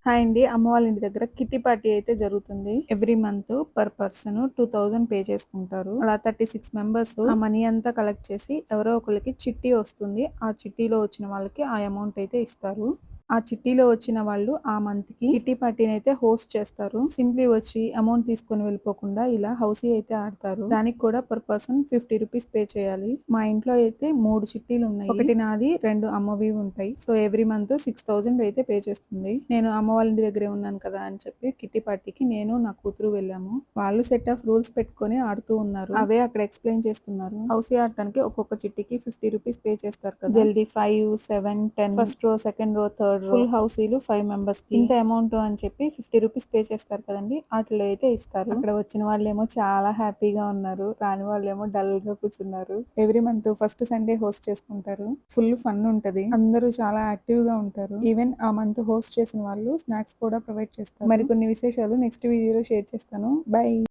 Hi అండి. అమ్మ వాళ్ళ ఇంటి దగ్గర కిట్టి పార్టీ అయితే జరుగుతుంది. Every month per person 2000 pay చేసుకుంటారు. అలా 36 మెంబర్స్ ఆ మనీ అంతా కలెక్ట్ చేసి ఎవరో ఒకరికి చిట్టి వస్తుంది. ఆ చిట్టీలో వచ్చిన వాళ్ళకి ఆ అమౌంట్ అయితే ఇస్తారు. ఆ చిట్టీలో వచ్చిన వాళ్ళు ఆ మంత్ కి కిట్టి పార్టీని అయితే హోస్ట్ చేస్తారు. సింప్లీ వచ్చి అమౌంట్ తీసుకొని వెళ్ళిపోకుండా ఇలా హౌసీ అయితే ఆడతారు. దానికి కూడా పర్ పర్సన్ 50 రూపీస్ పే చేయాలి. మా ఇంట్లో అయితే 3 చిట్టీలు ఉన్నాయి. ఒకటి నాది, 2 అమ్మవి ఉంటాయి. సో ఎవ్రీ మంత్ 6000 అయితే పే చేస్తుంది. నేను అమ్మ వాళ్ళ ఇంటి దగ్గరే ఉన్నాను కదా అని చెప్పి కిట్టి పార్టీకి నేను నా కూతురు వెళ్ళాము. వాళ్ళు సెట్ ఆఫ్ రూల్స్ పెట్టుకొని ఆడుతూ ఉన్నారు. అవే అక్కడ ఎక్స్ప్లెయిన్ చేస్తున్నారు. హౌసీ ఆడటానికి ఒక్కొక్క చిట్టికి 50 రూపీస్ పే చేస్తారు కదా. జల్దీ 5, 7, 10 first row, second row, third row, full హౌసీలు 5 members కి ఇంత అమౌంట్ అని చెప్పి 50 రూపీస్ పే చేస్తారు కదండి. వాటిలో అయితే ఇస్తారు. అక్కడ వచ్చిన వాళ్ళేమో చాలా హ్యాపీగా ఉన్నారు. రాని వాళ్ళేమో డల్ గా కూర్చున్నారు. Every month first Sunday host చేసుకుంటారు. ఫుల్ ఫన్ ఉంటది. అందరూ చాలా యాక్టివ్ గా ఉంటారు. ఈవెన్ ఆ మంత్ హోస్ట్ చేసిన వాళ్ళు స్నాక్స్ కూడా ప్రొవైడ్ చేస్తారు. మరికొన్ని విశేషాలు నెక్స్ట్ వీడియోలో షేర్ చేస్తాను. బై.